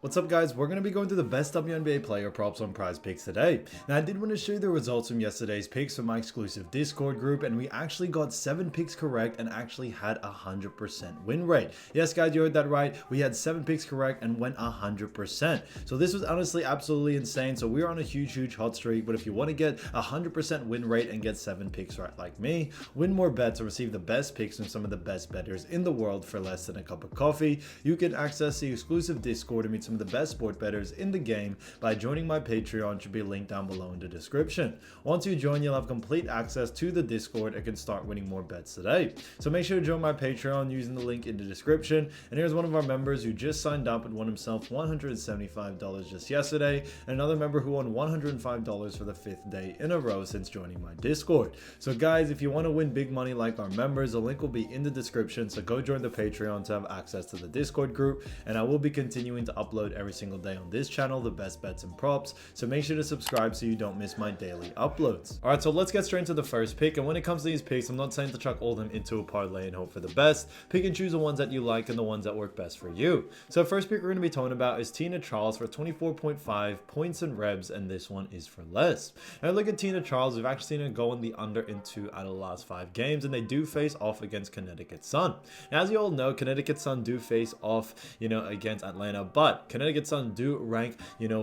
What's up guys, we're going to be going through the best WNBA player props on Prize Picks today. Now I did want to show you the results from yesterday's picks from my exclusive Discord group, and we actually got 7 picks correct and actually had a 100% win rate. Yes guys, you heard that right, we had 7 picks correct and went 100%. So this was honestly absolutely insane. So we're on a huge hot streak, but if you want to get a 100% win rate and get 7 picks right like me, win more bets, and receive the best picks from some of the best bettors in the world for less than a cup of coffee, you can access the exclusive Discord and meet some of the best sport bettors in the game by joining my Patreon, which should be linked down below in the description. Once you join, you'll have complete access to the Discord and can start winning more bets today. So make sure to join my Patreon using the link in the description. And here's one of our members who just signed up and won himself $175 just yesterday, and another member who won $105 for the 5th day in a row since joining my Discord. So guys, if you want to win big money like our members, the link will be in the description, so go join the Patreon to have access to the Discord group, and I will be continuing to upload every single day on this channel the best bets and props, so make sure to subscribe so you don't miss my daily uploads. Alright, so let's get straight into the first pick. And when it comes to these picks, I'm not saying to chuck all of them into a parlay and hope for the best. Pick and choose the ones that you like and the ones that work best for you. So first pick we're going to be talking about is Tina Charles for 24.5 points and rebs, and this one is for less. And look at Tina Charles, we've actually seen her go in the under in 2 out of the last 5 games, and they do face off against Connecticut Sun. Now, as you all know, Connecticut Sun do face off, against Atlanta, but Connecticut Sun do rank,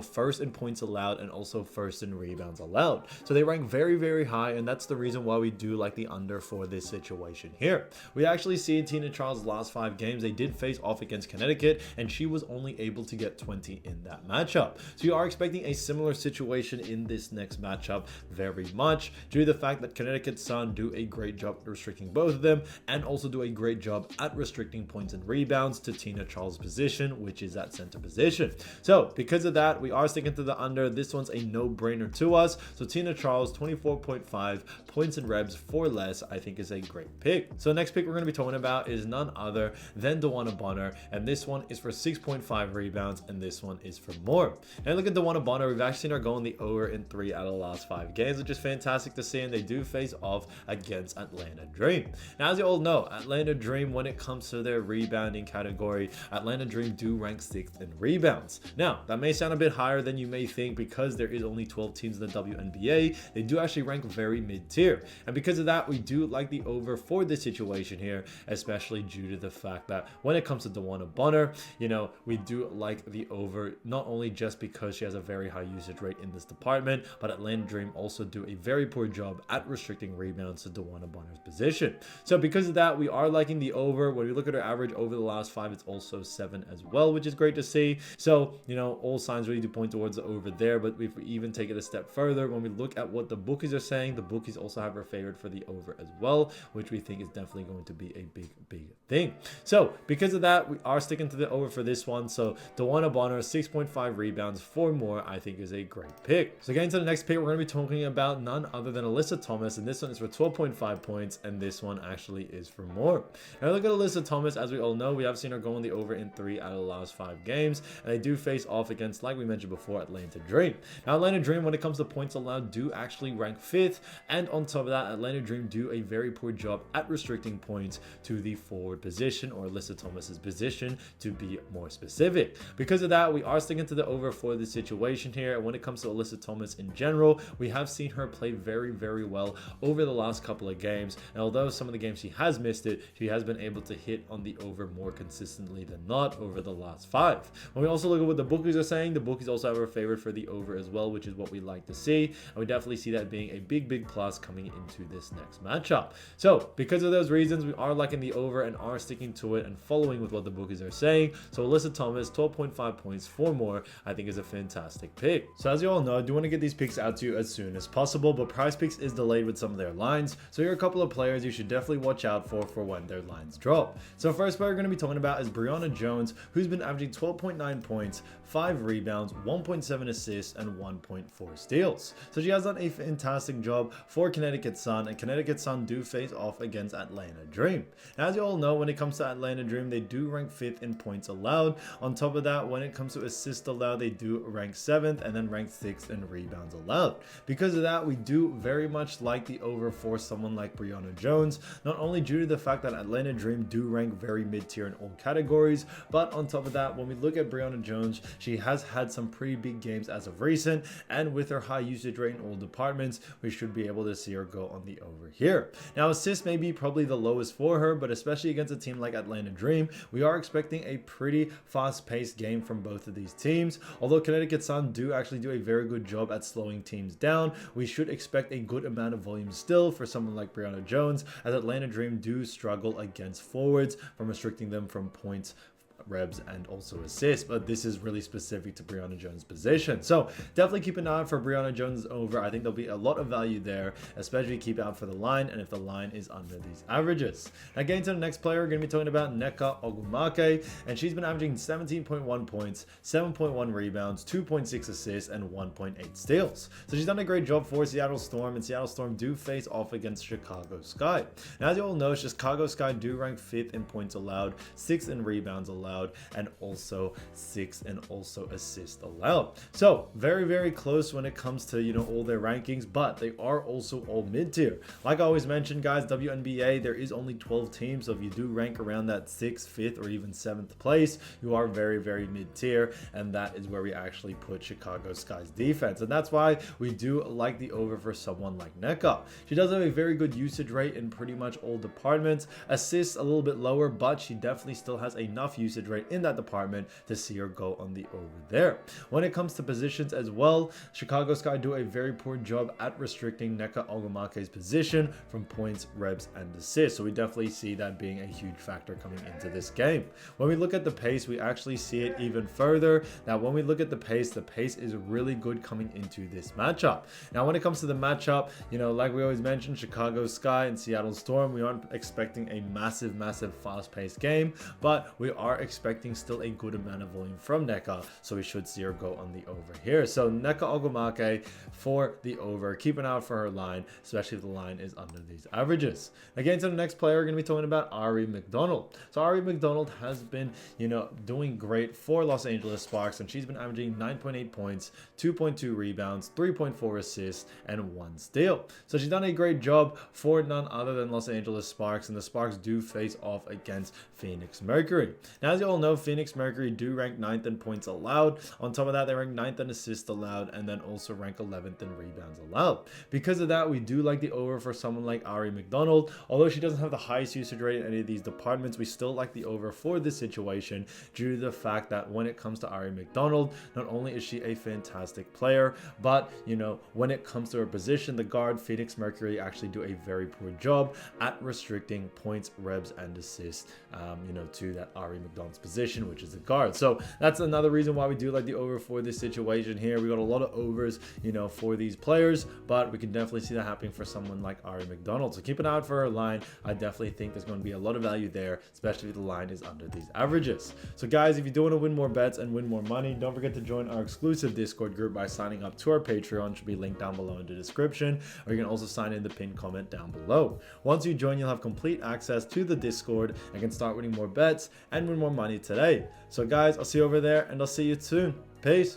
first in points allowed and also first in rebounds allowed. So they rank very high, and that's the reason why we do like the under for this situation here. We actually see in Tina Charles' last 5 games, they did face off against Connecticut, and she was only able to get 20 in that matchup. So you are expecting a similar situation in this next matchup very much, due to the fact that Connecticut Sun do a great job at restricting both of them, and also do a great job at restricting points and rebounds to Tina Charles' position, which is that center position. So because of that, we are sticking to the under. This one's a no-brainer to us. So Tina Charles, 24.5 points and rebs for less, I think is a great pick. So the next pick we're going to be talking about is none other than DeWanna Bonner, and this one is for 6.5 rebounds, and this one is for more. And look at DeWanna Bonner, we've actually seen her going the over in 3 out of the last 5 games, which is fantastic to see, and they do face off against Atlanta Dream. Now, as you all know, Atlanta Dream, when it comes to their rebounding category, Atlanta Dream do rank 6th in rebounds. Now, that may sound a bit higher than you may think because there is only 12 teams in the WNBA. They do actually rank very mid-tier, and because of that, we do like the over for this situation here, especially due to the fact that when it comes to DeWanna Bonner, we do like the over, not only just because she has a very high usage rate in this department, but Atlanta Dream also do a very poor job at restricting rebounds to DeWanna Bonner's position. So because of that, we are liking the over. When we look at her average over the last 5, it's also 7 as well, which is great to see. So all signs really do point towards the over there. But if we even take it a step further, when we look at what the bookies are saying, the bookies also have her favored for the over as well, which we think is definitely going to be a big thing. So because of that, we are sticking to the over for this one. So DeWanna Bonner, 6.5 rebounds for more, I think is a great pick. So getting to the next pick, we're going to be talking about none other than Alyssa Thomas, and this one is for 12.5 points, and this one actually is for more. And look at Alyssa Thomas, as we all know, we have seen her going the over in 3 out of the last 5 games, and they do face off against, like we mentioned before, Atlanta Dream. Now, Atlanta Dream, when it comes to points allowed, do actually rank 5th, and on top of that, Atlanta Dream do a very poor job at restricting points to the forward position, or Alyssa Thomas's position, to be more specific. Because of that, we are sticking to the over for this situation here, and when it comes to Alyssa Thomas in general, we have seen her play very well over the last couple of games, and although some of the games she has missed it, she has been able to hit on the over more consistently than not over the last 5. When we also look at what the bookies are saying, the bookies also have her favored for the over as well, which is what we like to see, and we definitely see that being a big plus coming into this next matchup. So because of those reasons, we are liking the over and are sticking to it and following with what the bookies are saying. So Alyssa Thomas, 12.5 points for more, I think is a fantastic pick. So as you all know, I do want to get these picks out to you as soon as possible, but Prize Picks is delayed with some of their lines, so here are a couple of players you should definitely watch out for when their lines drop. So first player we're going to be talking about is DeWanna Jones, who's been averaging 12.9 points, 5 rebounds, 1.7 assists, and 1.4 steals. So she has done a fantastic job for Connecticut Sun, and Connecticut Sun do face off against Atlanta Dream. Now, as you all know, when it comes to Atlanta Dream, they do rank 5th in points allowed. On top of that, when it comes to assists allowed, they do rank 7th and then rank 6th in rebounds allowed. Because of that, we do very much like the over for someone like DeWanna Jones, not only due to the fact that Atlanta Dream do rank very mid-tier in all categories, but on top of that, when we look at at Breonna Jones, she has had some pretty big games as of recent, and with her high usage rate in all departments, we should be able to see her go on the over here. Now, assists may be probably the lowest for her, but especially against a team like Atlanta Dream, we are expecting a pretty fast-paced game from both of these teams. Although Connecticut Sun do actually do a very good job at slowing teams down, we should expect a good amount of volume still for someone like Breonna Jones, as Atlanta Dream do struggle against forwards from restricting them from points, rebs, and also assists, but this is really specific to Breonna Jones' position. So definitely keep an eye out for Breonna Jones over. I think there'll be a lot of value there, especially keep out for the line, and if the line is under these averages. Now, getting to the next player, we're going to be talking about Nneka Ogwumike, and she's been averaging 17.1 points, 7.1 rebounds, 2.6 assists, and 1.8 steals. So she's done a great job for Seattle Storm, and Seattle Storm do face off against Chicago Sky. Now, as you all know, Chicago Sky do rank 5th in points allowed, 6th in rebounds allowed, and also 6th and also assist allowed. So very close when it comes to, you know, all their rankings, but they are also all mid-tier. Like I always mentioned, guys, WNBA, there is only 12 teams, so if you do rank around that 6th, 5th, or even 7th place, you are very mid-tier, and that is where we actually put Chicago Sky's defense, and that's why we do like the over for someone like Nneka. She does have a very good usage rate in pretty much all departments. Assists a little bit lower, but she definitely still has enough usage rate in that department to see her go on the over there. When it comes to positions as well, Chicago Sky do a very poor job at restricting Nneka Ogwumike's position from points, rebs, and assists. So we definitely see that being a huge factor coming into this game. When we look at the pace, we actually see it even further. Now, when we look at the pace is really good coming into this matchup. Now, when it comes to the matchup, you know, like we always mentioned, Chicago Sky and Seattle Storm, we aren't expecting a massive fast-paced game, but we are expecting still a good amount of volume from Nneka, so we should see her go on the over here. So Nneka Ogwumike for the over. Keep an eye out for her line, especially if the line is under these averages. Again, to the next player, we're going to be talking about Ari McDonald. So Ari McDonald has been, you know, doing great for Los Angeles Sparks, and she's been averaging 9.8 points, 2.2 rebounds, 3.4 assists, and 1 steal. So she's done a great job for none other than Los Angeles Sparks, and the Sparks do face off against Phoenix Mercury. Now, as you all know, Phoenix Mercury do rank 9th in points allowed. On top of that, they rank 9th in assists allowed, and then also rank 11th in rebounds allowed. Because of that, we do like the over for someone like Ari McDonald. Although she doesn't have the highest usage rate in any of these departments, we still like the over for this situation due to the fact that when it comes to Ari McDonald, not only is she a fantastic player, but, you know, when it comes to her position, the guard, Phoenix Mercury actually do a very poor job at restricting points, rebs, and assists, you know, to that Ari McDonald's position, which is a guard. So that's another reason why we do like the over for this situation here. We got a lot of overs, you know, for these players, but we can definitely see that happening for someone like Ari McDonald. So keep an eye out for her line. I definitely think there's going to be a lot of value there, especially if the line is under these averages. So guys, if you do want to win more bets and win more money, don't forget to join our exclusive Discord group by signing up to our Patreon. It should be linked down below in the description, or you can also sign in the pinned comment down below. Once you join, you'll have complete access to the Discord and can start winning more bets and win more money today. So guys, I'll see you over there, and I'll see you soon. Peace.